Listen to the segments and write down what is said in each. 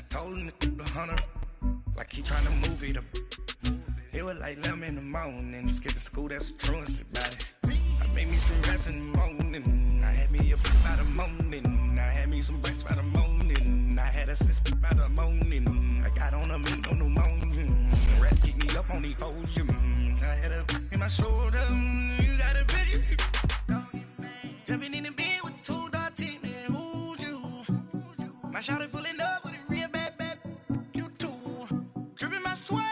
told him to 100, like he trying to move it up. It was like 11 in the morning, skipping school, that's a truancy about it. I made me some rest in the morning, I had me a poop by the morning, I had me some breakfast by the morning, I had a six by the morning, I got on a meat on the morning, rats keep me up on the podium, I had a in my shoulder, you got a vision, jumping in the bed with 2 dark teeth, man, who's you? My shawty pulling up with a real bad, you too, dripping my swag.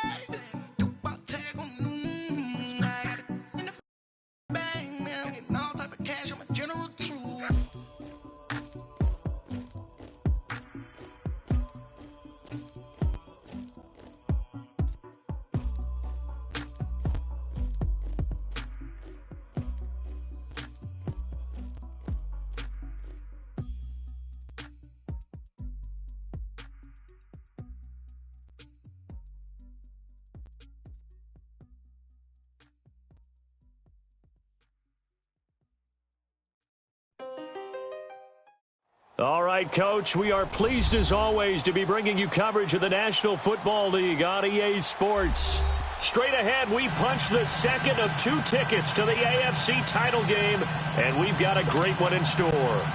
All right, Coach, we are pleased as always to be bringing you coverage of the National Football League on EA Sports. Straight ahead, we punch the second of 2 tickets to the AFC title game, and we've got a great one in store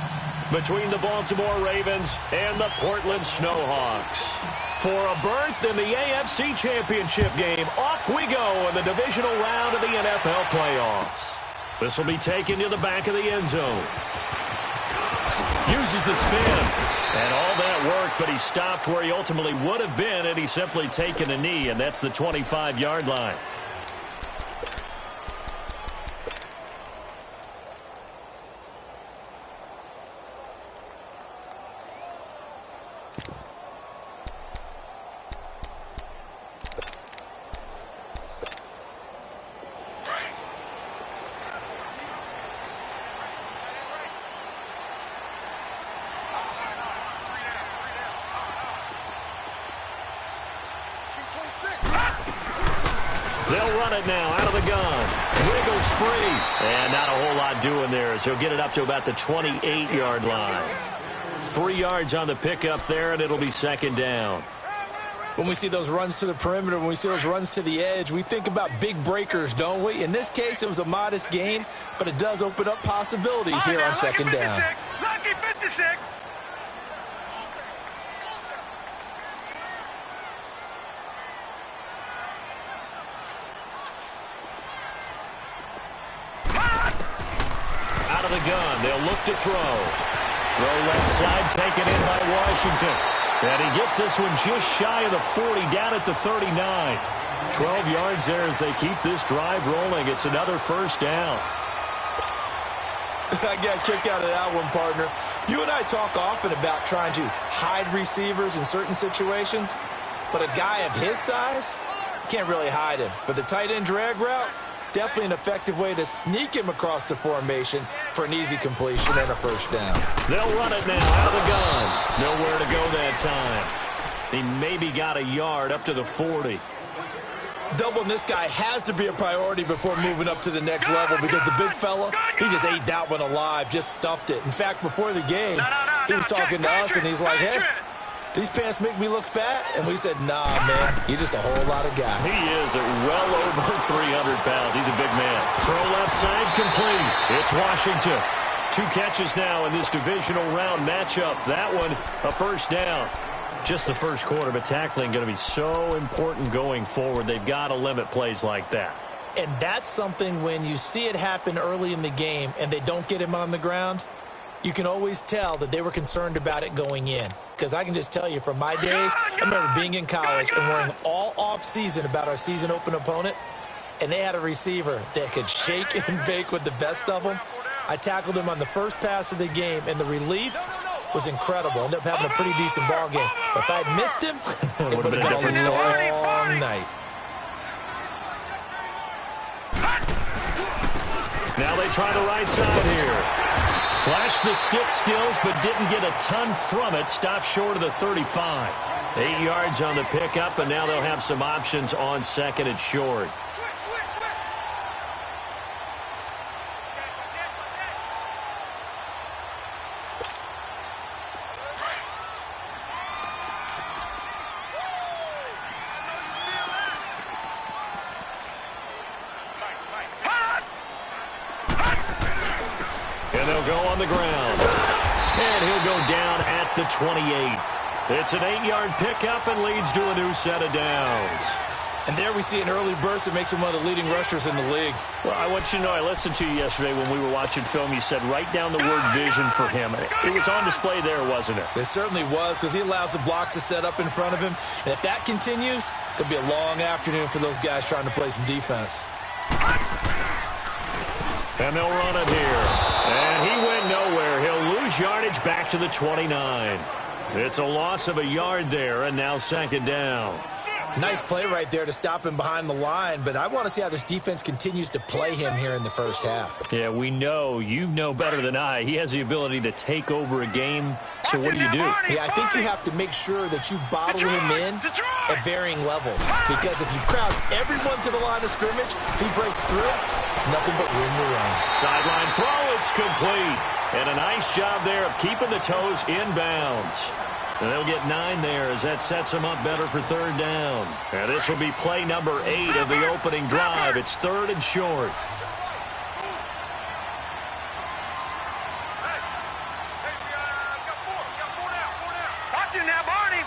between the Baltimore Ravens and the Portland Snowhawks. For a berth in the AFC Championship game, off we go in the divisional round of the NFL playoffs. This will be taken to the back of the end zone. Uses the spin, and all that worked, but he stopped where he ultimately would have been had he simply taken a knee, and that's the 25-yard line. They'll run it now out of the gun. Wiggles free. And not a whole lot doing there as he'll get it up to about the 28-yard line. 3 yards on the pickup there, and it'll be second down. When we see those runs to the perimeter, when we see those runs to the edge, we think about big breakers, don't we? In this case, it was a modest gain, but it does open up possibilities here on second down. Lucky 56. Out of the gun, they'll look to throw. Throw left side, taken in by Washington. And he gets this one just shy of the 40, down at the 39. 12 yards there as they keep this drive rolling. It's another first down. I got a kick out of that one, partner. You and I talk often about trying to hide receivers in certain situations, but a guy of his size, can't really hide him. But the tight end drag route, definitely an effective way to sneak him across the formation for an easy completion and a first down. They'll run it now out of the gun. Nowhere to go that time. He maybe got a yard up to the 40. Doubling this guy has to be a priority before moving up to the next level because the big fella, he just ate that one alive, just stuffed it. In fact, before the game, he was talking to us, and he's like, hey, these pants make me look fat? And we said, nah, man, you're just a whole lot of guy. He is at well over 300 pounds. He's a big man. Throw left side complete. It's Washington. 2 catches now in this divisional round matchup. That one, a first down. Just the first quarter, but tackling going to be so important going forward. They've got to limit plays like that. And that's something when you see it happen early in the game and they don't get him on the ground, you can always tell that they were concerned about it going in. Because I can just tell you from my days, I remember being in college and worrying all off-season about our season-open opponent, and they had a receiver that could shake and bake with the best of them. I tackled him on the first pass of the game, and the relief was incredible. Ended up having a pretty decent ball game. But if I had missed him, it would have been a different story. Long night. Now they try the right side here. Flashed the stick skills, but didn't get a ton from it. Stopped short of the 35. 8 yards on the pickup, and now they'll have some options on second and short. And they'll go on the ground. And he'll go down at the 28. It's an 8-yard pickup and leads to a new set of downs. And there we see an early burst that makes him one of the leading rushers in the league. Well, I want you to know, I listened to you yesterday when we were watching film. You said write down the word vision for him. It was on display there, wasn't it? It certainly was, because he allows the blocks to set up in front of him. And if that continues, it'll be a long afternoon for those guys trying to play some defense. And they'll run it here. And he went nowhere. He'll lose yardage back to the 29. It's a loss of a yard there, and now second down. Nice play right there to stop him behind the line, but I want to see how this defense continues to play him here in the first half. Yeah, we know. You know better than I. He has the ability to take over a game, so what do you do? Yeah, I think you have to make sure that you bottle him in at varying levels, because if you crowd everyone to the line of scrimmage, if he breaks through, it's nothing but room to run. Sideline throw, it's complete. And a nice job there of keeping the toes inbounds. And they'll get 9 there as that sets them up better for third down. And this will be play number 8 of the opening drive. It's 3rd and short. Watch him now, Barney.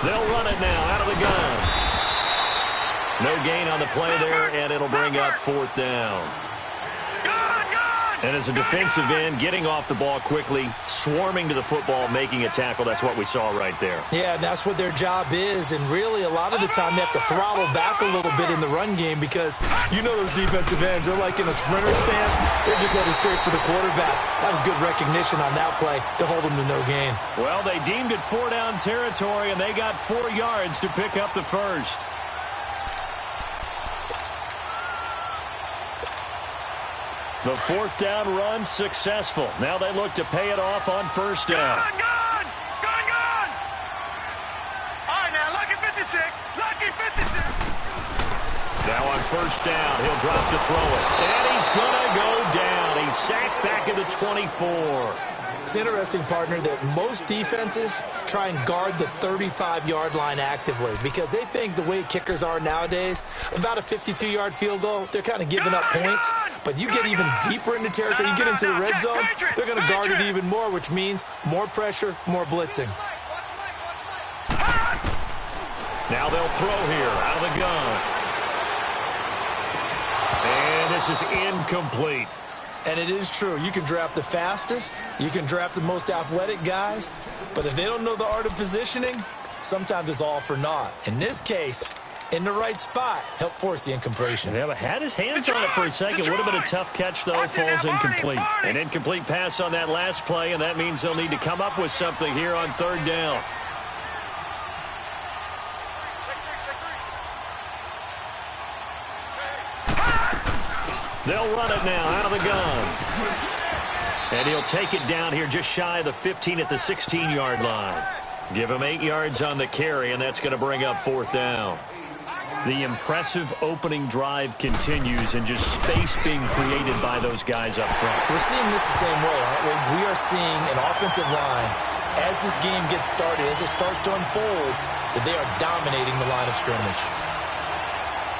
They'll run it now out of the gun. No gain on the play there, and it'll bring up 4th down. And as a defensive end, getting off the ball quickly, swarming to the football, making a tackle, that's what we saw right there. Yeah, and that's what their job is, and really a lot of the time they have to throttle back a little bit in the run game, because you know those defensive ends, they're like in a sprinter stance, they're just headed straight for the quarterback. That was good recognition on that play to hold them to no gain. Well, they deemed it 4-down territory, and they got 4 yards to pick up the first. The 4th down run successful. Now they look to pay it off on first down. Gone! All right, now, lucky 56. Now on first down, he'll drop to throw it. And he's going to go down. He's sacked back at the 24. It's interesting, partner, that most defenses try and guard the 35-yard line actively because they think the way kickers are nowadays, about a 52-yard field goal, they're kind of giving up points. But you get even deeper into territory, you get into the red zone, they're going to guard it even more, which means more pressure, more blitzing. Now they'll throw here out of the gun. And this is incomplete. And it is true. You can draft the fastest. You can draft the most athletic guys. But if they don't know the art of positioning, sometimes it's all for naught. In this case, in the right spot, help force the incompletion. Yeah, but had his hands on it for a second. Would have been a tough catch, though. Falls incomplete. An incomplete pass on that last play, and that means they'll need to come up with something here on third down. They'll run it now out of the gun. And he'll take it down here just shy of the 15 at the 16-yard line. Give him 8 yards on the carry, and that's going to bring up 4th down. The impressive opening drive continues, and just space being created by those guys up front. We're seeing this the same way, aren't we? We are seeing an offensive line, as this game gets started, as it starts to unfold, that they are dominating the line of scrimmage.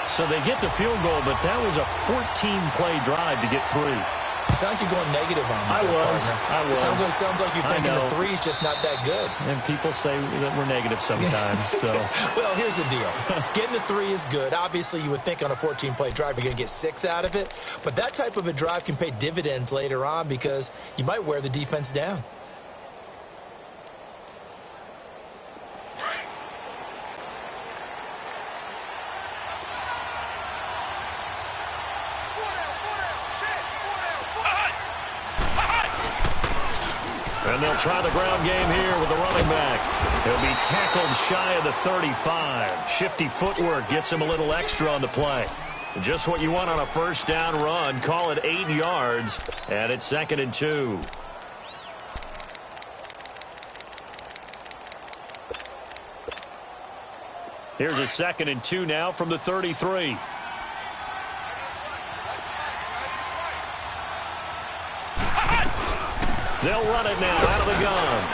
So they get the field goal, but that was a 14-play drive to get 3. You sound like you're going negative on me. I was. Sounds like you're thinking the 3's just not that good. And people say that we're negative sometimes. So. Well, here's the deal. Getting the 3 is good. Obviously, you would think on a 14-play drive you're going to get 6 out of it. But that type of a drive can pay dividends later on because you might wear the defense down. And they'll try the ground game here with the running back. He'll be tackled shy of the 35. Shifty footwork gets him a little extra on the play. Just what you want on a first down run. Call it 8 yards, and it's 2nd and 2. Here's a 2nd and 2 now from the 33. They'll run it now out of the gun.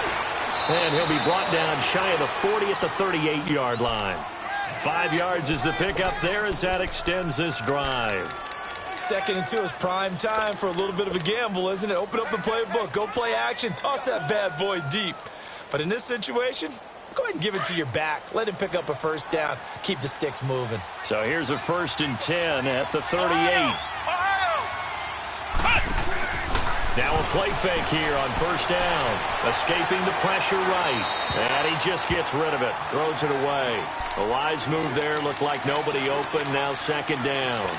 And he'll be brought down shy of the 40 at the 38-yard line. 5 yards is the pickup there as that extends this drive. 2nd and 2 is prime time for a little bit of a gamble, isn't it? Open up the playbook, go play action, toss that bad boy deep. But in this situation, go ahead and give it to your back. Let him pick up a first down. Keep the sticks moving. So here's a 1st and 10 at the 38. Now a play fake here on 1st down. Escaping the pressure right. And he just gets rid of it. Throws it away. A wise move there. Looked like nobody open. Now 2nd down.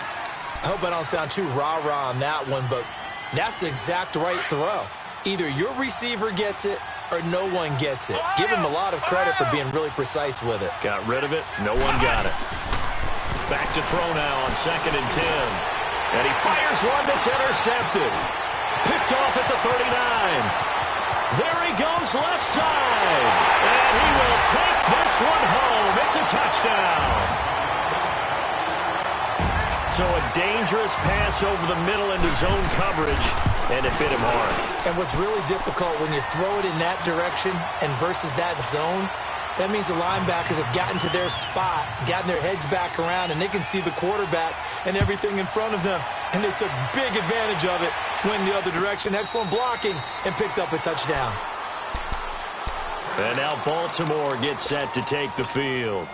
I hope I don't sound too rah-rah on that one, but that's the exact right throw. Either your receiver gets it or no one gets it. Give him a lot of credit for being really precise with it. Got rid of it. No one got it. Back to throw now on 2nd and 10. And he fires one that's intercepted. Picked off at the 39. There he goes left side. And he will take this one home. It's a touchdown. So a dangerous pass over the middle into zone coverage, and it hit him hard. And what's really difficult when you throw it in that direction and versus that zone, that means the linebackers have gotten to their spot, gotten their heads back around, and they can see the quarterback and everything in front of them. And they took big advantage of it, went the other direction. Excellent blocking, and picked up a touchdown. And now Baltimore gets set to take the field.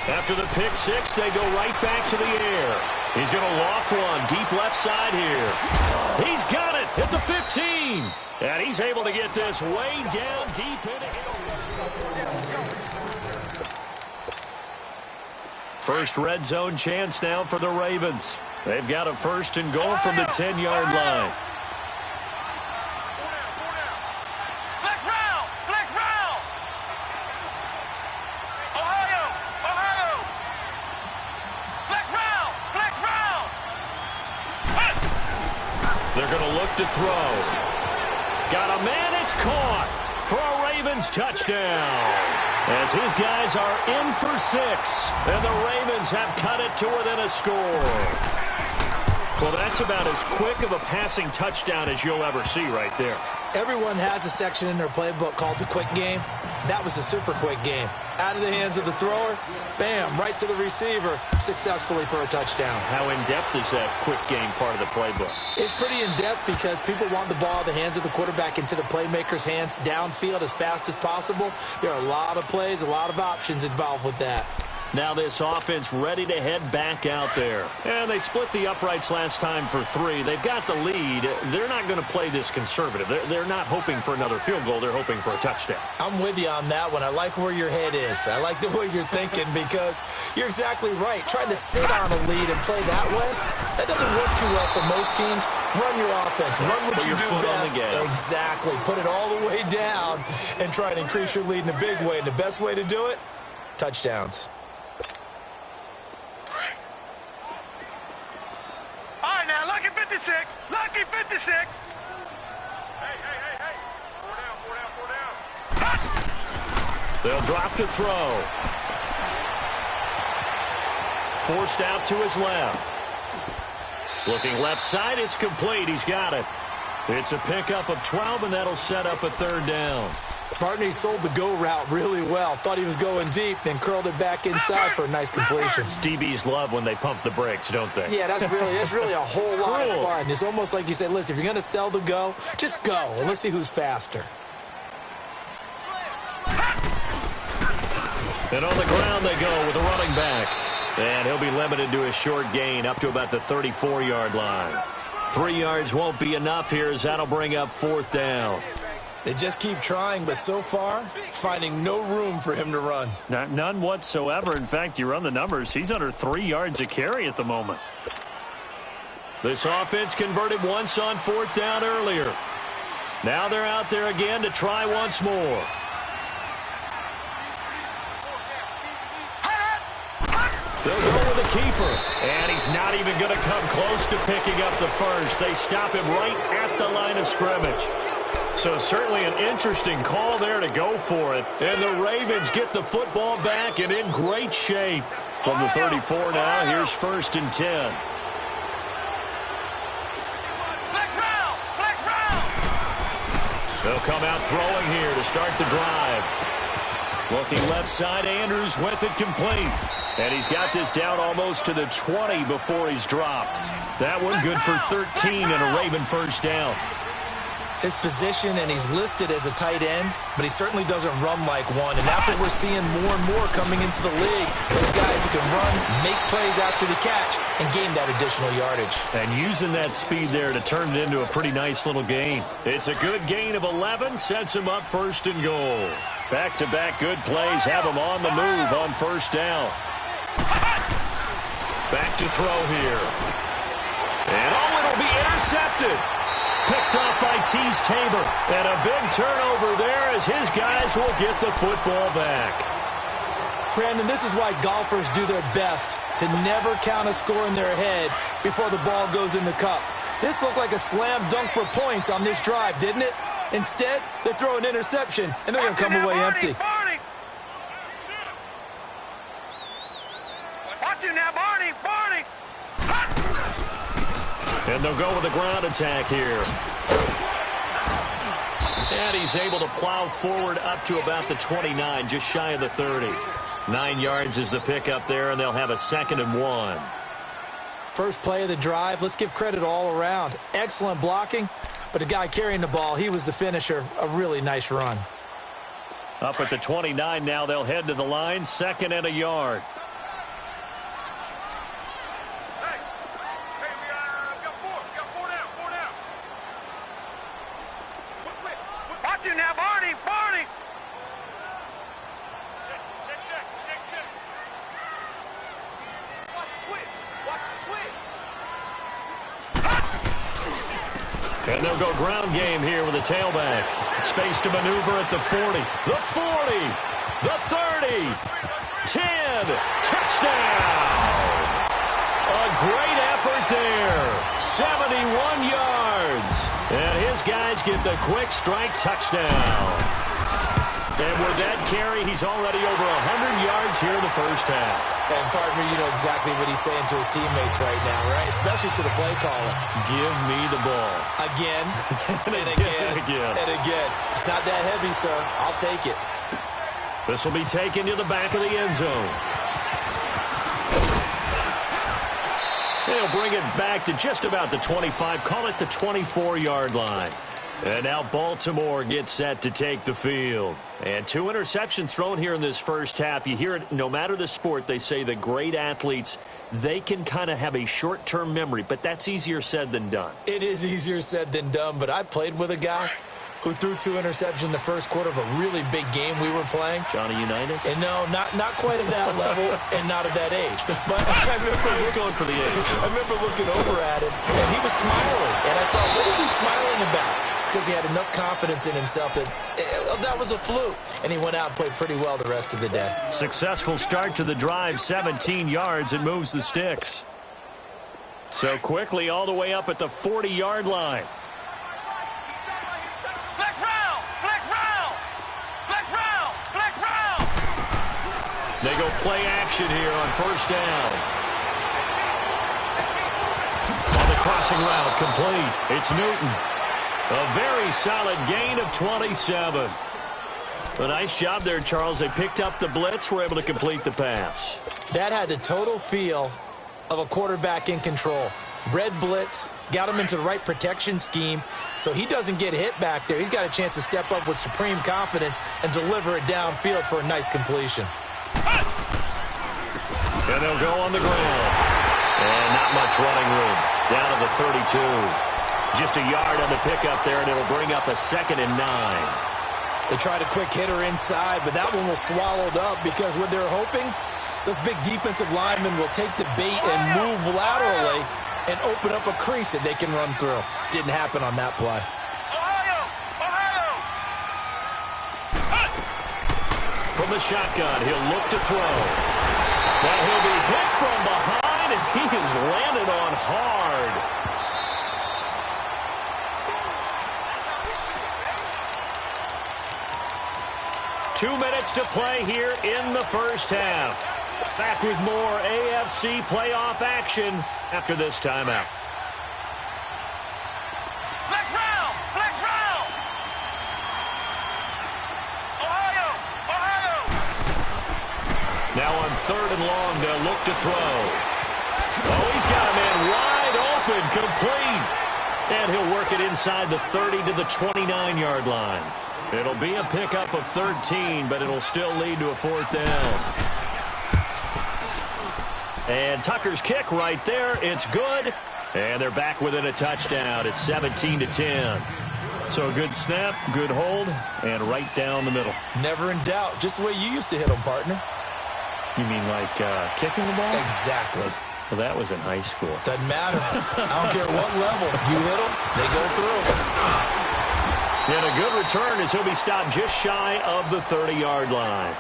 After the pick six, they go right back to the air. He's going to loft one deep left side here. He's got it at the 15. And he's able to get this way down deep in it. First red zone chance now for the Ravens. They've got a 1st and goal from the 10-yard line. They're going to look to throw. Got a man, it's caught for a Ravens touchdown. As his guys are in for 6, and the Ravens have cut it to within a score. Well, that's about as quick of a passing touchdown as you'll ever see right there. Everyone has a section in their playbook called the quick game. That was a super quick game. Out of the hands of the thrower, bam, right to the receiver, successfully for a touchdown. How in-depth is that quick game part of the playbook? It's pretty in-depth because people want the ball in the hands of the quarterback into the playmaker's hands downfield as fast as possible. There are a lot of plays, a lot of options involved with that. Now this offense ready to head back out there. And they split the uprights last time for 3. They've got the lead. They're not going to play this conservative. They're not hoping for another field goal. They're hoping for a touchdown. I'm with you on that one. I like where your head is. I like the way you're thinking because you're exactly right. Trying to sit on a lead and play that way, that doesn't work too well for most teams. Run your offense. Run what you do best. Exactly. Put it all the way down and try and increase your lead in a big way. And the best way to do it, touchdowns. Lucky 56. Lucky 56. Hey. 4 down. They'll drop to throw. Forced out to his left. Looking left side, it's complete. He's got it. It's a pickup of 12, and that'll set up a 3rd down. Partner sold the go route really well. Thought he was going deep, then curled it back inside for a nice completion. DBs love when they pump the brakes, don't they? Yeah, that's really a whole lot of fun. It's almost like you say, listen, if you're going to sell the go, just go, and let's see who's faster. And on the ground they go with a running back. And he'll be limited to a short gain up to about the 34-yard line. 3 yards won't be enough here as that'll bring up 4th down. They just keep trying, but so far, finding no room for him to run. None whatsoever. In fact, you run the numbers, he's under 3 yards a carry at the moment. This offense converted once on 4th down earlier. Now they're out there again to try once more. They'll go with the keeper, and he's not even going to come close to picking up the first. They stop him right at the line of scrimmage. So certainly an interesting call there to go for it. And the Ravens get the football back and in great shape. From the 34 now, here's 1st and 10. They'll come out throwing here to start the drive. Looking left side, Andrews with it complete. And he's got this down almost to the 20 before he's dropped. That one good for 13 and a Raven first down. His position, and he's listed as a tight end, but he certainly doesn't run like one, and that's what we're seeing more and more coming into the league. Those guys who can run, make plays after the catch, and gain that additional yardage. And using that speed there to turn it into a pretty nice little gain. It's a good gain of 11, sets him up 1st and goal. Back-to-back good plays have him on the move on 1st down. Back to throw here. And it'll be intercepted. Picked off by Tease Tabor. And a big turnover there as his guys will get the football back. Brandon, this is why golfers do their best to never count a score in their head before the ball goes in the cup. This looked like a slam dunk for points on this drive, didn't it? Instead, they throw an interception, and they're going to come away empty. Watch you now, Barney! And they'll go with a ground attack here. And he's able to plow forward up to about the 29, just shy of the 30. 9 yards is the pickup there, and they'll have a 2nd and 1. First play of the drive, let's give credit all around. Excellent blocking, but the guy carrying the ball, he was the finisher. A really nice run. Up at the 29 now, they'll head to the line, 2nd and a yard. And they'll go ground game here with a tailback. Space to maneuver at the 40. The 40. The 30. 10. Touchdown. A great effort there. 71 yards. And his guys get the quick strike touchdown. And with that carry, he's already over 100 yards here in the first half. And, partner, you know exactly what he's saying to his teammates right now, right? Especially to the play caller. Give me the ball. Again, and again, and again. It's not that heavy, sir. I'll take it. This will be taken to the back of the end zone. They'll bring it back to just about the 25. Call it the 24-yard line. And now Baltimore gets set to take the field. And 2 interceptions thrown here in this first half. You hear it, no matter the sport, they say the great athletes, they can kind of have a short-term memory, but that's easier said than done. It is easier said than done, but I played with a guy who threw 2 interceptions in the first quarter of a really big game we were playing. Johnny Unitas? And no, not quite of that level and not of that age. But I remember he's going for the age. I remember looking over at him, and he was smiling. And I thought, what is he smiling about? It's because he had enough confidence in himself that that was a fluke. And he went out and played pretty well the rest of the day. Successful start to the drive, 17 yards, and moves the sticks. So quickly all the way up at the 40-yard line. They go play action here on first down. On the crossing route, complete. It's Newton. A very solid gain of 27. A nice job there, Charles. They picked up the blitz, were able to complete the pass. That had the total feel of a quarterback in control. Red blitz, got him into the right protection scheme, so he doesn't get hit back there. He's got a chance to step up with supreme confidence and deliver it downfield for a nice completion. And they'll go on the ground. And not much running room. Down to the 32. Just a yard on the pickup there, and it'll bring up a 2nd and 9. They tried a quick hitter inside, but that one was swallowed up because what they're hoping, those big defensive linemen will take the bait and move laterally and open up a crease that they can run through. Didn't happen on that play. From the shotgun, he'll look to throw. But he'll be hit from behind, and he is landed on hard. 2 minutes to play here in the first half. Back with more AFC playoff action after this timeout. Flex round! Flex round! Ohio! Ohio! Now on 3rd and long, they'll look to throw. Oh, he's got a man wide open, complete. And he'll work it inside the 30 to the 29-yard line. It'll be a pickup of 13, but it'll still lead to a 4th down. And Tucker's kick right there. It's good. And they're back within a touchdown. It's 17-10. So a good snap, good hold, and right down the middle. Never in doubt. Just the way you used to hit them, partner. You mean like kicking the ball? Exactly. Well, that was in high school. Doesn't matter. I don't care what level. You hit them, they go through. And a good return as he'll be stopped just shy of the 30-yard line.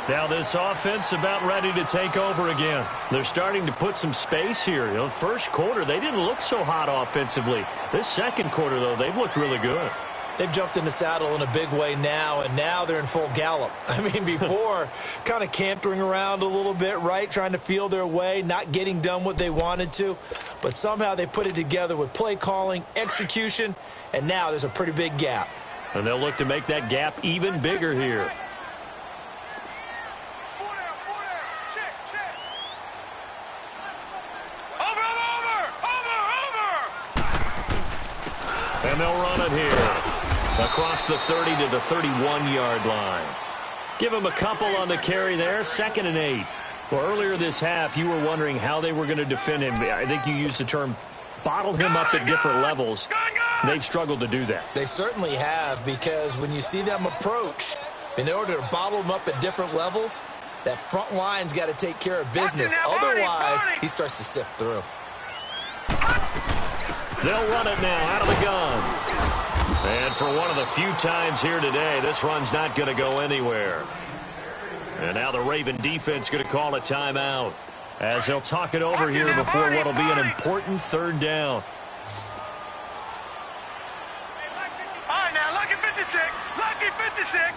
Now this offense about ready to take over again. They're starting to put some space here. You know, first quarter, they didn't look so hot offensively. This second quarter, though, they've looked really good. They've jumped in the saddle in a big way now, and now they're in full gallop. I mean, before, kind of cantering around a little bit, right, trying to feel their way, not getting done what they wanted to. But somehow they put it together with play calling, execution, and now there's a pretty big gap. And they'll look to make that gap even bigger here. And they'll run it here. Across the 30 to the 31-yard line. Give him a couple on the carry there. 2nd and 8. Well, earlier this half, you were wondering how they were going to defend him. I think you used the term bottle him up at different levels. They've struggled to do that. They certainly have, because when you see them approach, in order to bottle them up at different levels, that front line's got to take care of business. Otherwise, he starts to sift through. They'll run it now out of the gun. And for one of the few times here today, this run's not going to go anywhere. And now the Raven defense going to call a timeout as they'll talk it over here before what will be an important 3rd down. All right, now, lucky 56. Lucky 56.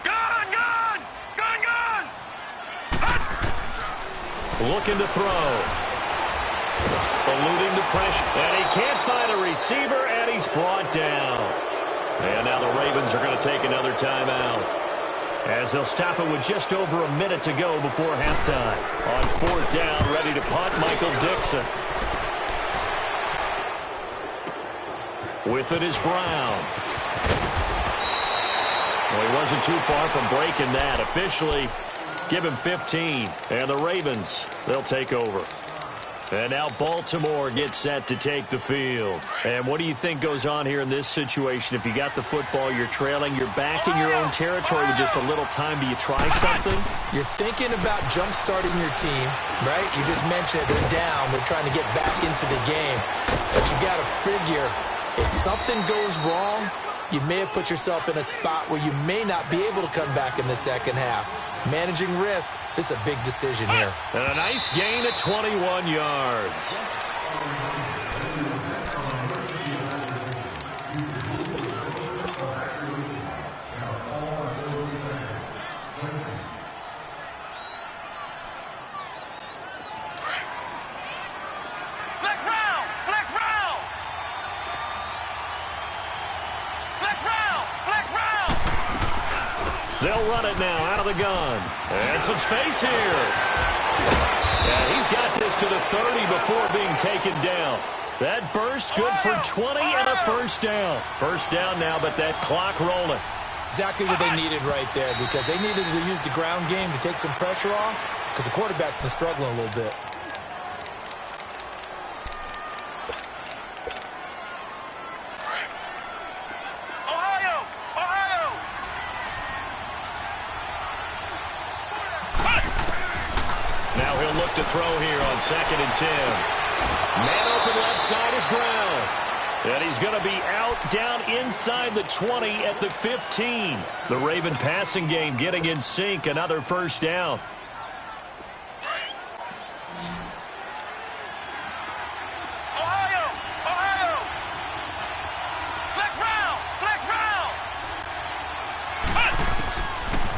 Gun, gun. Gun, gun. Looking to throw. Eluding the pressure. And he can't find a receiver, and he's brought down. And now the Ravens are going to take another timeout, as they'll stop it with just over a minute to go before halftime. On 4th down, ready to punt, Michael Dixon. With it is Brown. Well, he wasn't too far from breaking that. Officially, give him 15. And the Ravens, they'll take over. And now Baltimore gets set to take the field. And what do you think goes on here in this situation? If you got the football, you're trailing, you're back in your own territory with just a little time. Do you try something? You're thinking about jump-starting your team, right? You just mentioned it. They're down. They're trying to get back into the game. But you got to figure, if something goes wrong, you may have put yourself in a spot where you may not be able to come back in the second half. Managing risk, this is a big decision here. And a nice gain at 21 yards. They'll run it now out of the gun. And some space here. And he's got this to the 30 before being taken down. That burst good for 20 and a 1st down. 1st down now, but that clock rolling. Exactly what they needed right there, because they needed to use the ground game to take some pressure off, because the quarterback's been struggling a little bit. Now he'll look to throw here on 2nd and 10. Man open left side is Brown. And he's going to be out down inside the 20 at the 15. The Raven passing game getting in sync. Another 1st down.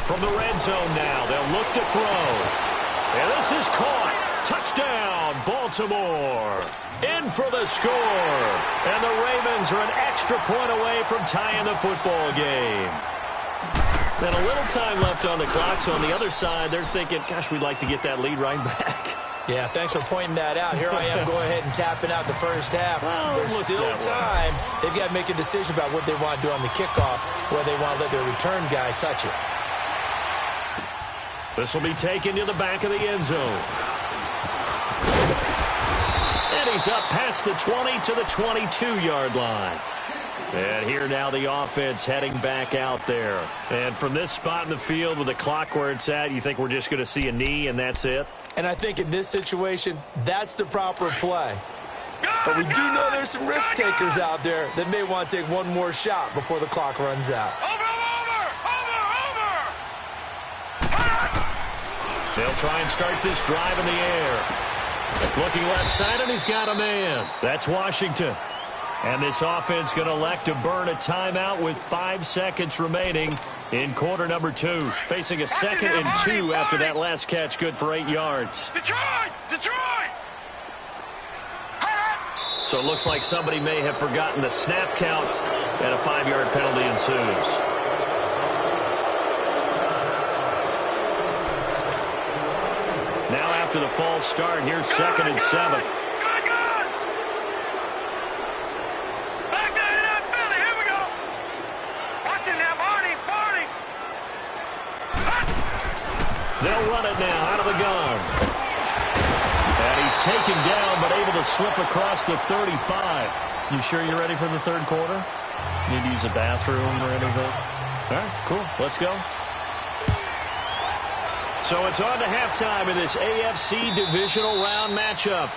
From the red zone now, they'll look to throw. And this is caught. Touchdown, Baltimore. In for the score. And the Ravens are an extra point away from tying the football game. And a little time left on the clock, so on the other side, they're thinking, gosh, we'd like to get that lead right back. Yeah, thanks for pointing that out. Here I am going ahead and tapping out the first half. Well, there's still time. They've got to make a decision about what they want to do on the kickoff, whether they want to let their return guy touch it. This will be taken to the back of the end zone. And he's up past the 20 to the 22-yard line. And here now the offense heading back out there. And from this spot in the field with the clock where it's at, you think we're just going to see a knee and that's it? And I think in this situation, that's the proper play. But we do know there's some risk takers out there that may want to take one more shot before the clock runs out. They'll try and start this drive in the air. Looking left side, and he's got a man. That's Washington. And this offense going to elect to burn a timeout with 5 seconds remaining in quarter number 2. Facing a 2nd and 2 after that last catch, good for 8 yards. Detroit! So it looks like somebody may have forgotten the snap count, and a 5-yard penalty ensues. Now after the false start, here's 2nd and 7. They'll run it now out of the gun. And he's taken down but able to slip across the 35. You sure you're ready for the third quarter? Need to use a bathroom or anything? All right, cool. Let's go. So it's on to halftime in this AFC divisional round matchup.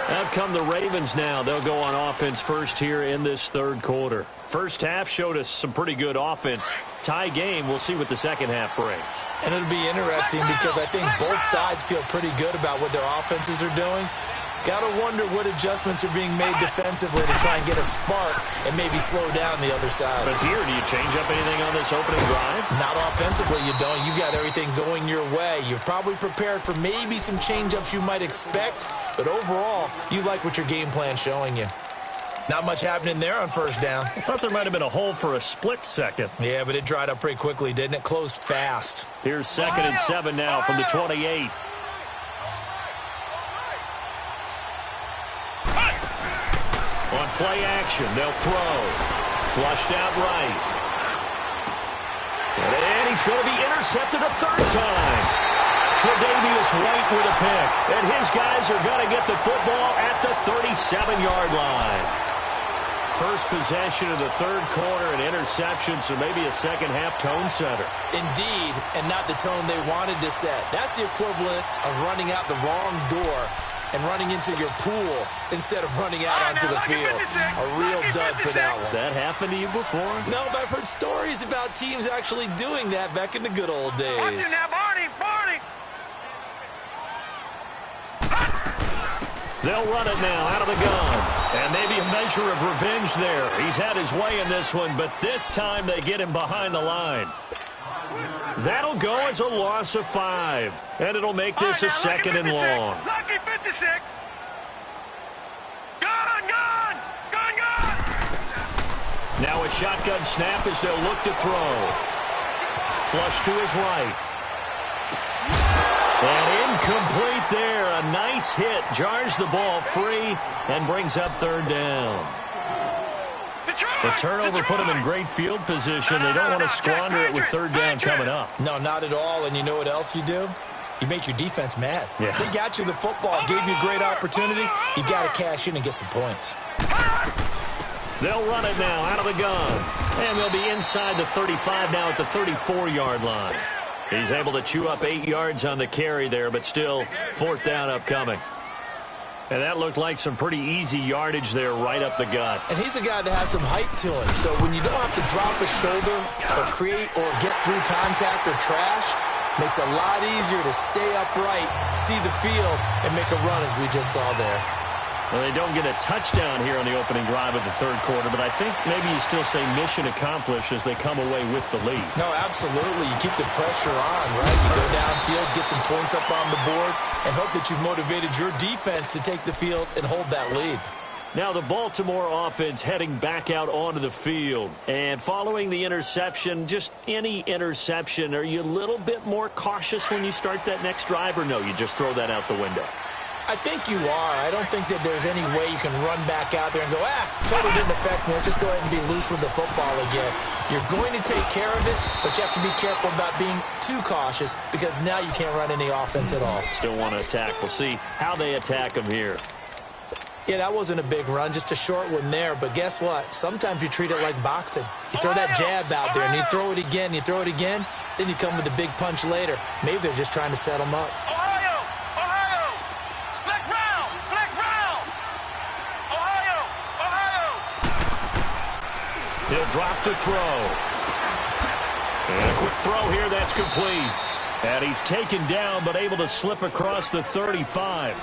Out come the Ravens now. They'll go on offense first here in this third quarter. First half showed us some pretty good offense. Tie game, we'll see what the second half brings. And it'll be interesting because I think both sides feel pretty good about what their offenses are doing. Got to wonder what adjustments are being made defensively to try and get a spark and maybe slow down the other side. But here, do you change up anything on this opening drive? Not offensively, you don't. You've got everything going your way. You've probably prepared for maybe some change-ups you might expect, but overall, you like what your game plan's showing you. Not much happening there on first down. I thought there might have been a hole for a split second. Yeah, but it dried up pretty quickly, didn't it? Closed fast. Here's 2nd and 7 now from the 28. On play action, they'll throw. Flushed out right. And he's going to be intercepted a third time. Tre'Davious White with a pick. And his guys are going to get the football at the 37-yard line. First possession of the third quarter, an interception, so maybe a second-half tone setter. Indeed, and not the tone they wanted to set. That's the equivalent of running out the wrong door and running into your pool instead of running out onto the field. A real dud for that one. Has that happened to you before? No, but I've heard stories about teams actually doing that back in the good old days. Watch it now, Barney! They'll run it now out of the gun. And maybe a measure of revenge there. He's had his way in this one, but this time they get him behind the line. That'll go as a loss of 5. And it'll make this a 2nd and long. Lucky 56. Gun! Now a shotgun snap as they'll look to throw. Flush to his right. And incomplete there. A nice hit. Jars the ball free and brings up third down. The turnover put them in great field position. They don't want to squander it with third down coming up. No, not at all. And you know what else you do? You make your defense mad. Yeah. They got you the football, gave you a great opportunity. You got to cash in and get some points. They'll run it now out of the gun. And they'll be inside the 35 now at the 34-yard line. He's able to chew up 8 yards on the carry there, but still fourth down upcoming. And that looked like some pretty easy yardage there right up the gut. And he's a guy that has some height to him. So when you don't have to drop a shoulder or create or get through contact or trash, makes it a lot easier to stay upright, see the field, and make a run as we just saw there. Well, they don't get a touchdown here on the opening drive of the third quarter, but I think maybe you still say mission accomplished as they come away with the lead. No, absolutely. You keep the pressure on, right? You go downfield, get some points up on the board, and hope that you've motivated your defense to take the field and hold that lead. Now the Baltimore offense heading back out onto the field. And following the interception, just any interception, are you a little bit more cautious when you start that next drive, or no, you just throw that out the window? I think you are. I don't think that there's any way you can run back out there and go, totally didn't affect me. Let's just go ahead and be loose with the football again. You're going to take care of it, but you have to be careful about being too cautious because now you can't run any offense at all. Still want to attack. We'll see how they attack them here. Yeah, that wasn't a big run, just a short one there. But guess what? Sometimes you treat it like boxing. You throw that jab out there, and you throw it again, then you come with a big punch later. Maybe they're just trying to set them up. He'll drop to throw. And a quick throw here, that's complete. And he's taken down, but able to slip across the 35.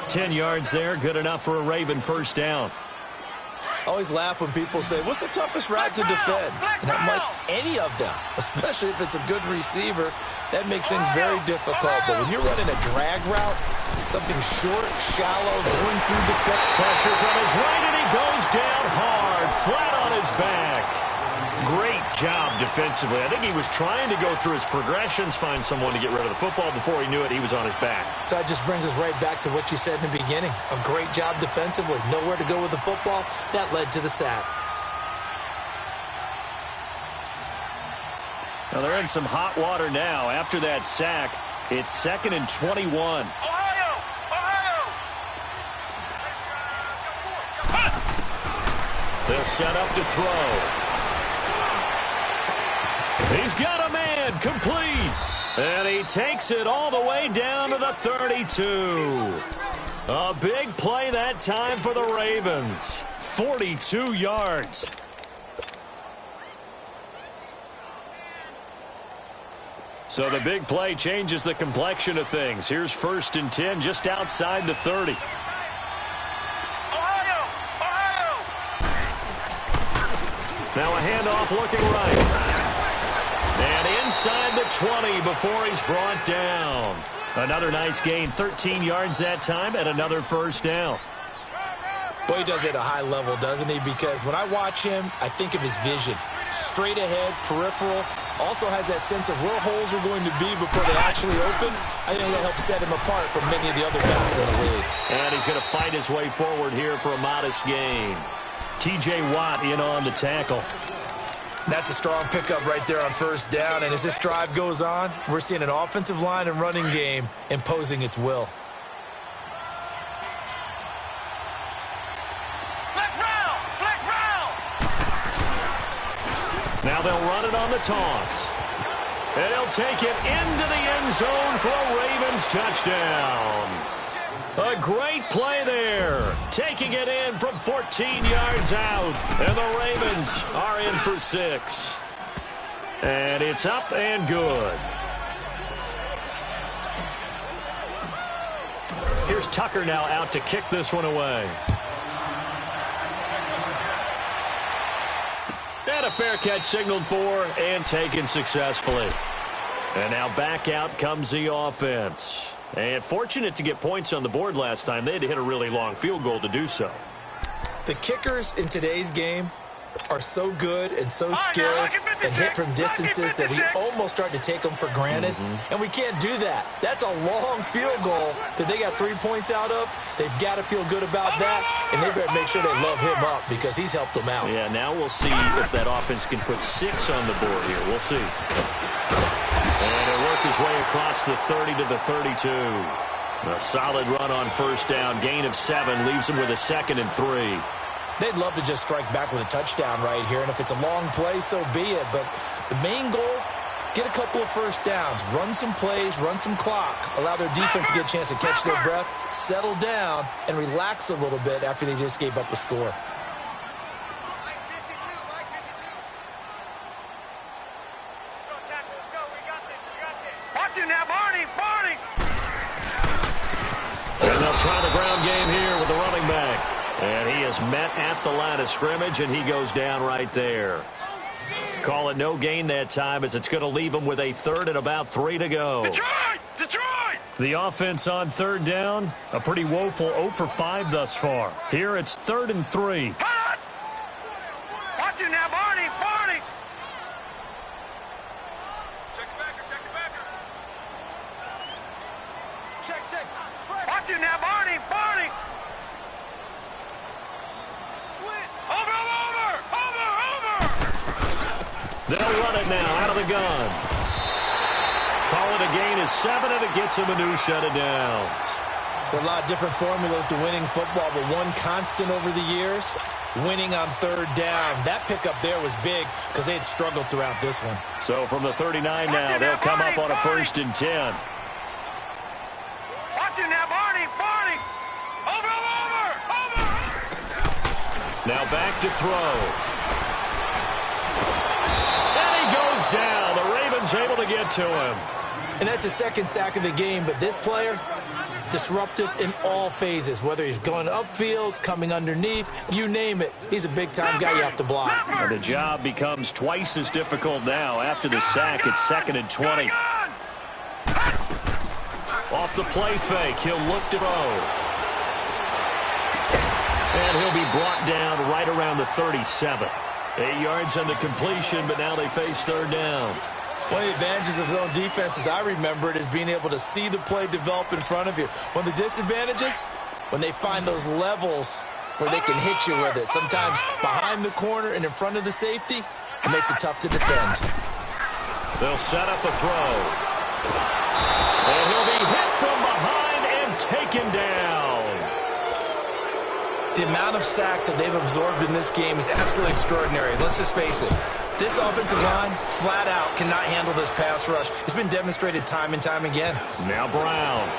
10 yards there, good enough for a Raven first down. I always laugh when people say, what's the toughest route to defend? And I'm like, any of them, especially if it's a good receiver. That makes things very difficult. But when you're running a drag route, something short, shallow, going through the thick pressure from his right, and he goes down hard, flat on his back. Great job defensively. I think he was trying to go through his progressions, find someone to get rid of the football. Before he knew it, he was on his back. So that just brings us right back to what you said in the beginning. A great job defensively. Nowhere to go with the football. That led to the sack. Now they're in some hot water now. After that sack, it's 2nd and 21. They'll set up to throw. He's got a man, complete. And he takes it all the way down to the 32. A big play that time for the Ravens. 42 yards. So the big play changes the complexion of things. Here's 1st and 10 just outside the 30. Now a handoff looking right. And inside the 20 before he's brought down. Another nice gain, 13 yards that time, and another first down. Boy, he does it at a high level, doesn't he? Because when I watch him, I think of his vision. Straight ahead, peripheral. Also has that sense of where holes are going to be before they actually open. I think that helps set him apart from many of the other backs in the league. And he's going to fight his way forward here for a modest gain. T.J. Watt in on the tackle. That's a strong pickup right there on first down. And as this drive goes on, we're seeing an offensive line and running game imposing its will. Now they'll run it on the toss. And he'll take it into the end zone for a Ravens touchdown. A great play there. Taking it in from 14 yards out. And the Ravens are in for 6. And it's up and good. Here's Tucker now out to kick this one away. And a fair catch signaled for and taken successfully. And now back out comes the offense. And fortunate to get points on the board last time. They had to hit a really long field goal to do so. The kickers in today's game are so good and so skilled and hit from distances that we almost start to take them for granted. And we can't do that. That's a long field goal that they got 3 points out of. They've got to feel good about that, and they better make sure they love him up because he's helped them out. Yeah, now we'll see if that offense can put 6 on the board here. We'll see. And he'll work his way across the 30 to the 32. A solid run on first down. Gain of 7 leaves him with a 2nd and 3. They'd love to just strike back with a touchdown right here, and if it's a long play, so be it. But the main goal, get a couple of first downs, run some plays, run some clock, allow their defense to get a chance to catch their breath, settle down, and relax a little bit after they just gave up a score. Watch it now, Barney! And they'll try the ground game here with the running back. met at the line of scrimmage, and he goes down right there. Call it no gain that time, as it's going to leave him with a third and about 3 to go. Detroit! Detroit! The offense on third down, a pretty woeful 0 for 5 thus far. Here it's 3rd and 3. Hot! Watch it now, Barney! Barney! Check it backer, check it backer. Check. Watch it now, Barney! Barney! Switch! Over! They'll run it now out of the gun. Call it a gain of 7, and it gets him a new set of downs. There are a lot of different formulas to winning football, but one constant over the years, winning on third down. That pickup there was big because they had struggled throughout this one. So from the 39 now, they'll come up on a 1st and 10. Watch it now, Barney! Barney! Over! Now back to throw. Down. The Ravens able to get to him. And that's the second sack of the game, but this player, disruptive in all phases, whether he's going upfield, coming underneath, you name it. He's a big-time guy you have to block. And the job becomes twice as difficult now. After the sack, it's 2nd and 20. Off the play fake, he'll look to throw. And he'll be brought down right around the 37. 8 yards on the completion, but now they face third down. One of the advantages of zone defense, as I remember it, is being able to see the play develop in front of you. One of the disadvantages, when they find those levels where they can hit you with it. Sometimes behind the corner and in front of the safety, it makes it tough to defend. They'll set up a throw. And he'll be hit from behind and taken down. The amount of sacks that they've absorbed in this game is absolutely extraordinary. Let's just face it. This offensive line, flat out, cannot handle this pass rush. It's been demonstrated time and time again. Now Brown.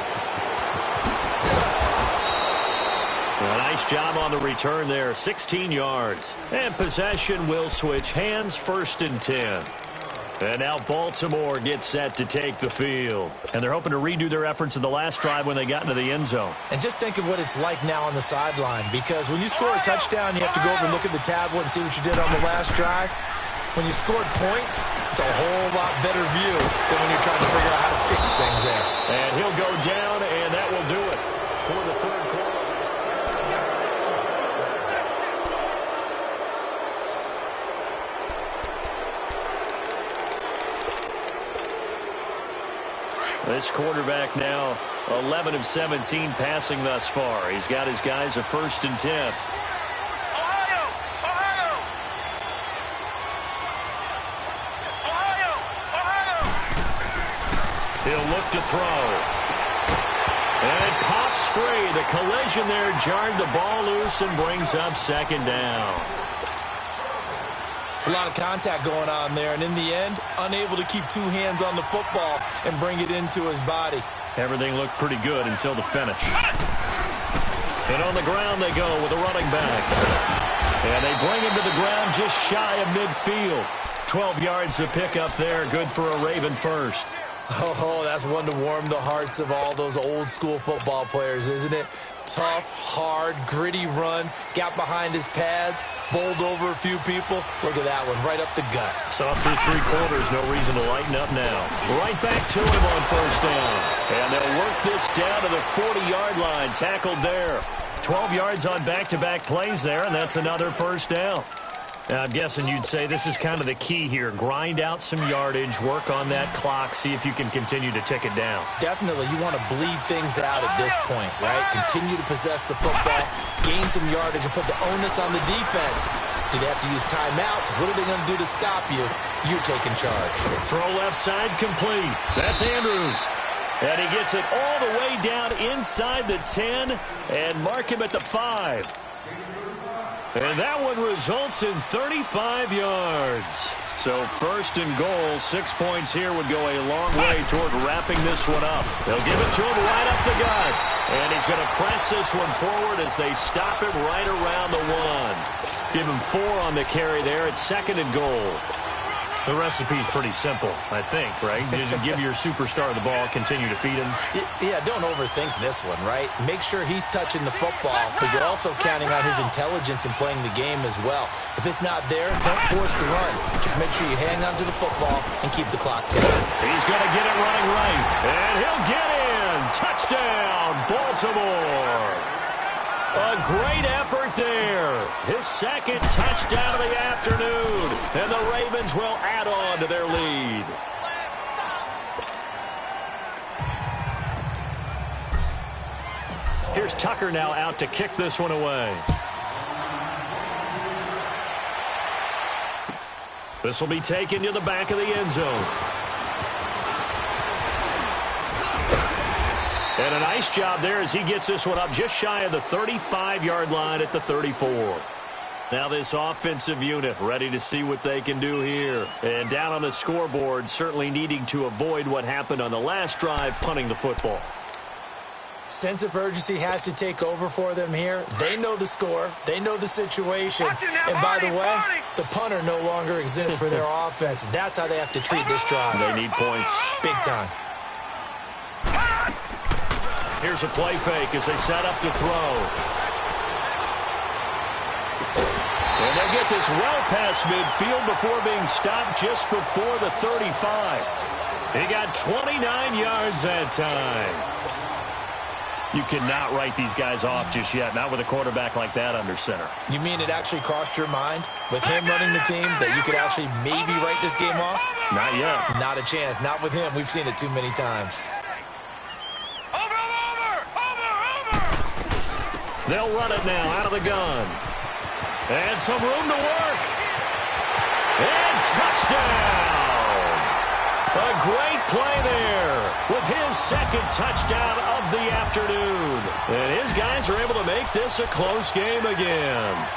A nice job on the return there. 16 yards. And possession will switch hands, 1st and 10. And now Baltimore gets set to take the field. And they're hoping to redo their efforts in the last drive when they got into the end zone. And just think of what it's like now on the sideline, because when you score a touchdown, you have to go over and look at the tablet and see what you did on the last drive. When you scored points, it's a whole lot better view than when you're trying to figure out how to fix things there. And he'll go down, and that will do it for the third quarter. This quarterback now 11 of 17 passing thus far. He's got his guys a 1st and 10. Ohio! He'll look to throw. And it pops free. The collision there jarred the ball loose and brings up 2nd down. It's a lot of contact going on there, and in the end, unable to keep 2 hands on the football and bring it into his body. Everything looked pretty good until the finish. And on the ground they go with a running back. And they bring him to the ground just shy of midfield. 12 yards to pick up there. Good for a Raven first. Oh, that's one to warm the hearts of all those old-school football players, isn't it? Tough, hard, gritty run. Got behind his pads, bowled over a few people. Look at that one, right up the gut. Saw through 3 quarters, no reason to lighten up now. Right back to him on 1st down. And they'll work this down to the 40-yard line. Tackled there. 12 yards on back-to-back plays there, and that's another 1st down. Now, I'm guessing you'd say this is kind of the key here. Grind out some yardage, work on that clock, see if you can continue to tick it down. Definitely. You want to bleed things out at this point, right? Continue to possess the football, gain some yardage, and put the onus on the defense. Do they have to use timeouts? What are they going to do to stop you? You're taking charge. Throw left side complete. That's Andrews. And he gets it all the way down inside the 10 and mark him at the 5. And that one results in 35 yards. So 1st and goal, 6 points here would go a long way toward wrapping this one up. They'll give it to him right up the gut. And he's going to press this one forward as they stop him right around the 1. Give him 4 on the carry there at 2nd and goal. The recipe's pretty simple, I think, right? You just give your superstar the ball, continue to feed him. Yeah, don't overthink this one, right? Make sure he's touching the football, but you're also counting on his intelligence in playing the game as well. If it's not there, don't force the run. Just make sure you hang on to the football and keep the clock ticking. He's going to get it running right, and he'll get in. Touchdown, Baltimore. A great effort there. His second touchdown of the afternoon. And the Ravens will add on to their lead. Here's Tucker now out to kick this one away. This will be taken to the back of the end zone. And a nice job there as he gets this one up just shy of the 35-yard line at the 34. Now this offensive unit ready to see what they can do here. And down on the scoreboard, certainly needing to avoid what happened on the last drive, punting the football. Sense of urgency has to take over for them here. They know the score. They know the situation. And by the way, the punter no longer exists for their offense. That's how they have to treat this drive. They need points. Big time. Here's a play fake as they set up to throw. And they get this well past midfield before being stopped just before the 35. He got 29 yards that time. You cannot write these guys off just yet, not with a quarterback like that under center. You mean it actually crossed your mind with him running the team that you could actually maybe write this game off? Not yet. Not a chance. Not with him. We've seen it too many times. They'll run it now out of the gun. And some room to work. And touchdown. A great play there with his second touchdown of the afternoon. And his guys are able to make this a close game again.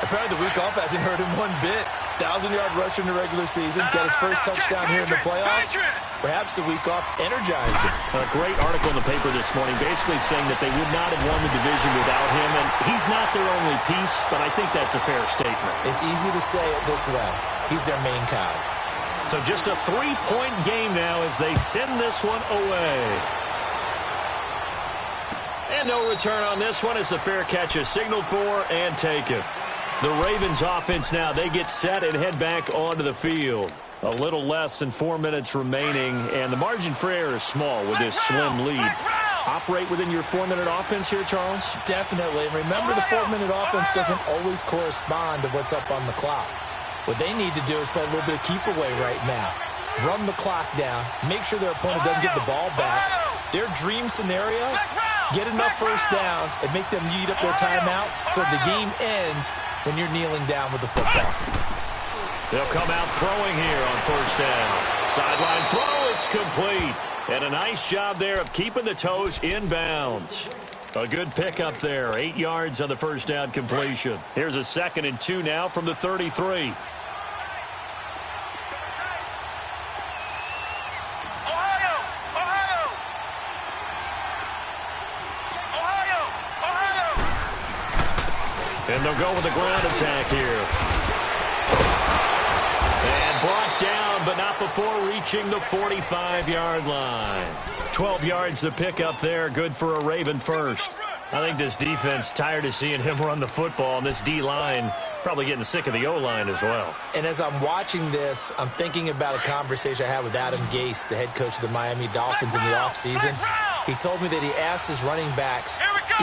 Apparently the week off hasn't hurt him one bit. 1,000-yard rusher in the regular season. Got his first touchdown here in the playoffs. Perhaps the week off energized him. A great article in the paper this morning basically saying that they would not have won the division without him. And he's not their only piece, but I think that's a fair statement. It's easy to say it this way. He's their main cog. So just a 3-point game now as they send this one away. And no return on this one as the fair catch is signaled for and taken. The Ravens offense now, they get set and head back onto the field. A little less than 4 minutes remaining, and the margin for error is small with this slim lead. Operate within your 4-minute offense here, Charles? Definitely. Remember, the 4-minute offense doesn't always correspond to what's up on the clock. What they need to do is play a little bit of keep away right now. Run the clock down. Make sure their opponent doesn't get the ball back. Their dream scenario, get enough first downs and make them eat up their timeouts so the game ends when you're kneeling down with the football. They'll come out throwing here on first down. Sideline throw, it's complete. And a nice job there of keeping the toes in bounds. A good pickup there. 8 yards on the first down completion. Here's a 2nd and 2 now from the 33. And they'll go with the ground attack here. And brought down, but not before reaching the 45-yard line. 12 yards to pick up there. Good for a Raven first. I think this defense tired of seeing him run the football, and this D-line probably getting sick of the O-line as well. And as I'm watching this, I'm thinking about a conversation I had with Adam Gase, the head coach of the Miami Dolphins in the offseason. He told me that he asked his running backs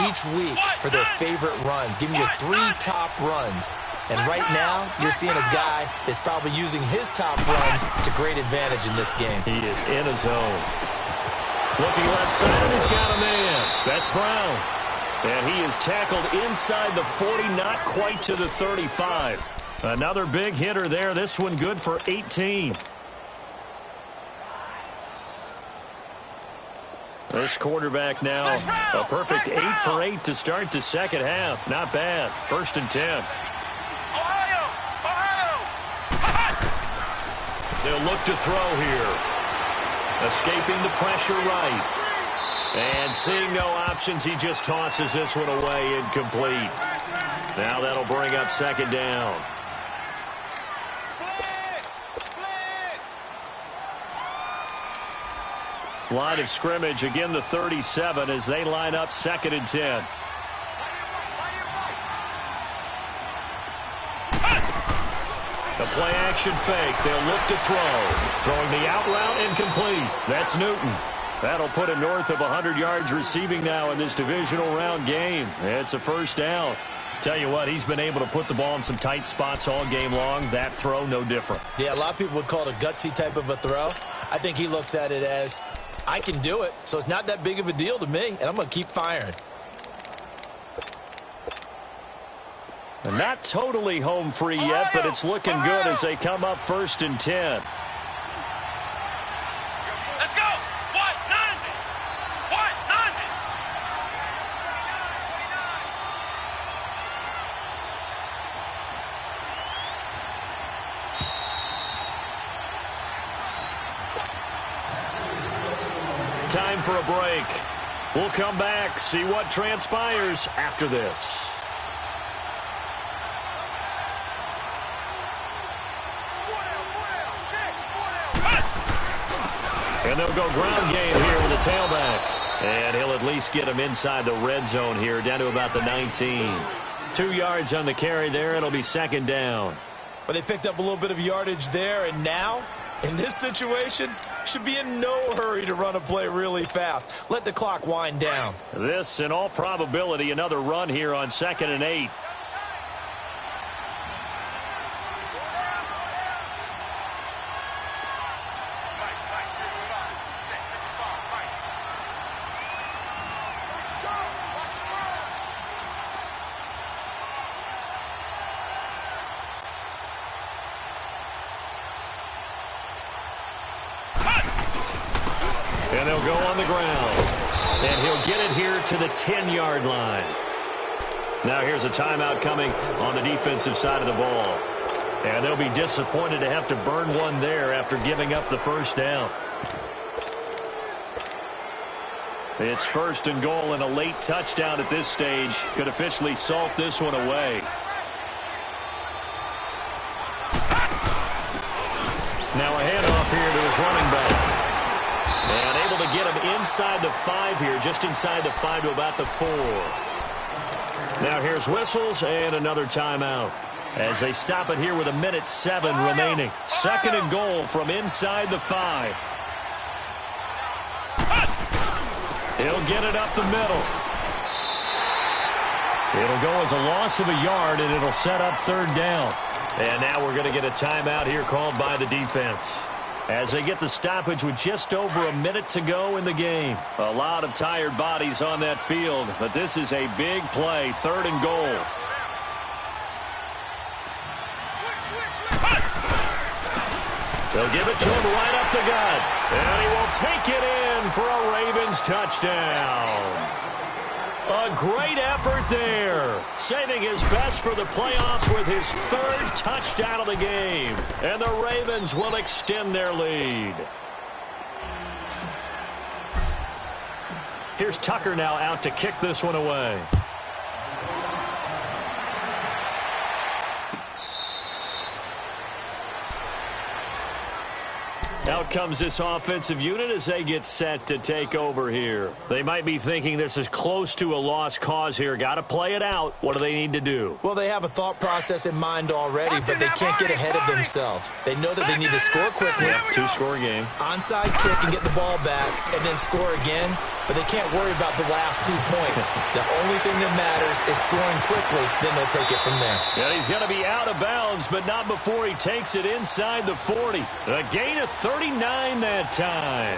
each week for their favorite runs. Give me your 3 top runs. And right now, you're seeing a guy that's probably using his top runs to great advantage in this game. He is in a zone. Looking left side, he's got a man. That's Brown. And he is tackled inside the 40, not quite to the 35. Another big hitter there. This one good for 18. This quarterback now, a perfect 8 for 8 to start the second half. Not bad. 1st and 10. They'll look to throw here. Escaping the pressure right. And seeing no options, he just tosses this one away incomplete. Now that'll bring up 2nd down. Line of scrimmage, again the 37 as they line up 2nd and 10. The play-action fake. They'll look to throw. Throwing the out route incomplete. That's Newton. That'll put him north of 100 yards receiving now in this divisional round game. It's a first down. Tell you what, he's been able to put the ball in some tight spots all game long. That throw, no different. Yeah, a lot of people would call it a gutsy type of a throw. I think he looks at it as, I can do it, so it's not that big of a deal to me, and I'm going to keep firing. And not totally home free yet, but it's looking good as they come up 1st and 10. Let's go. What? 90. What? 90. Time for a break. We'll come back, see what transpires after this. And they'll go ground game here with a tailback. And he'll at least get him inside the red zone here, down to about the 19. 2 yards on the carry there. It'll be 2nd down. But they picked up a little bit of yardage there, and now, in this situation, should be in no hurry to run a play really fast. Let the clock wind down. This, in all probability, another run here on 2nd and 8. And they'll go on the ground. And he'll get it here to the 10-yard line. Now here's a timeout coming on the defensive side of the ball. And they'll be disappointed to have to burn one there after giving up the first down. It's 1st and goal, and a late touchdown at this stage could officially salt this one away. Now a handoff here to his running back. And able to get him inside the 5 here, just inside the 5 to about the 4. Now here's whistles and another timeout as they stop it here with 1:07 remaining. 2nd and goal from inside the 5. He'll get it up the middle. It'll go as a loss of a yard, and it'll set up 3rd down. And now we're going to get a timeout here called by the defense as they get the stoppage with just over a minute to go in the game. A lot of tired bodies on that field, but this is a big play, 3rd and goal. They'll give it to him right up the gut, and he will take it in for a Ravens touchdown. A great effort there, saving his best for the playoffs with his 3rd touchdown of the game. And the Ravens will extend their lead. Here's Tucker now out to kick this one away. Out comes this offensive unit as they get set to take over here. They might be thinking this is close to a lost cause here. Got to play it out. What do they need to do? Well, they have a thought process in mind already, but they can't get ahead of themselves. They know that they need to score quickly. Yep, 2-score game. Onside kick and get the ball back and then score again, but they can't worry about the last 2 points. The only thing that matters is scoring quickly, then they'll take it from there. Yeah, he's going to be out of bounds, but not before he takes it inside the 40. A gain of 39 that time.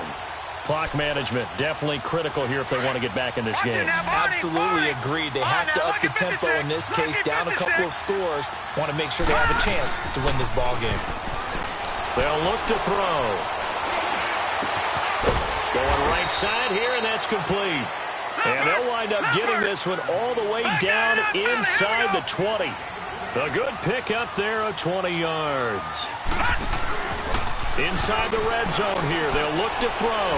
Clock management definitely critical here if they want to get back in this game. Absolutely agreed. They have to up the tempo in this case, down a couple of scores. Want to make sure they have a chance to win this ball game. They'll look to throw. Going right side here, and that's complete. And they'll wind up getting this one all the way down inside the 20. A good pickup there of 20 yards. Inside the red zone here, they'll look to throw.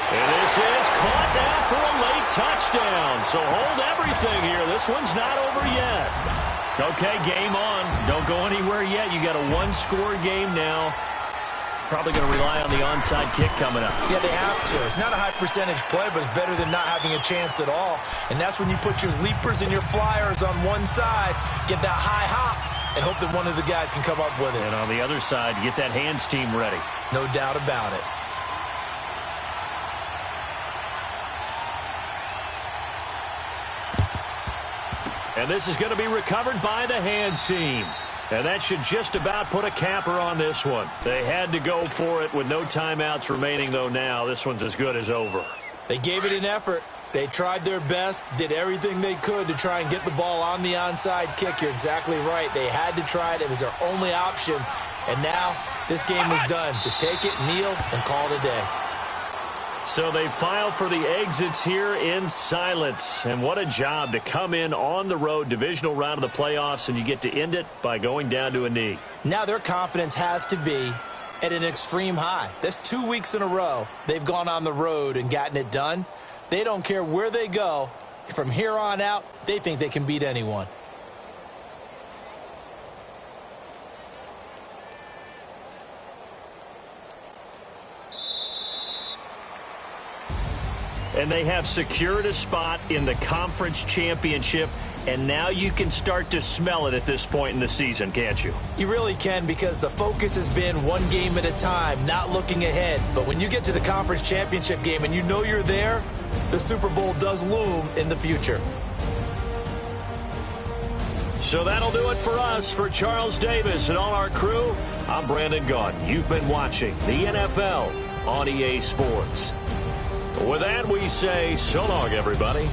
And this is caught now for a late touchdown. So hold everything here. This one's not over yet. Okay, game on. Don't go anywhere yet. You got a 1-score game now. Probably going to rely on the onside kick coming up. Yeah, they have to. It's not a high percentage play, but it's better than not having a chance at all. And that's when you put your leapers and your flyers on one side, get that high hop, and hope that one of the guys can come up with it. And on the other side, get that hands team ready. No doubt about it. And this is going to be recovered by the hands team. And that should just about put a capper on this one. They had to go for it with no timeouts remaining, though now. This one's as good as over. They gave it an effort. They tried their best, did everything they could to try and get the ball on the onside kick. You're exactly right. They had to try it. It was their only option. And now this game is done. Just take it, kneel, and call it a day. So they file for the exits here in silence. And what a job to come in on the road, divisional round of the playoffs, and you get to end it by going down to a knee. Now their confidence has to be at an extreme high. That's 2 weeks in a row they've gone on the road and gotten it done. They don't care where they go. From here on out, they think they can beat anyone. And they have secured a spot in the conference championship, and now you can start to smell it at this point in the season, can't you? You really can, because the focus has been one game at a time, not looking ahead. But when you get to the conference championship game and you know you're there, the Super Bowl does loom in the future. So that'll do it for us. For Charles Davis and all our crew, I'm Brandon Gaudin. You've been watching the NFL on EA Sports. With that, we say so long, everybody.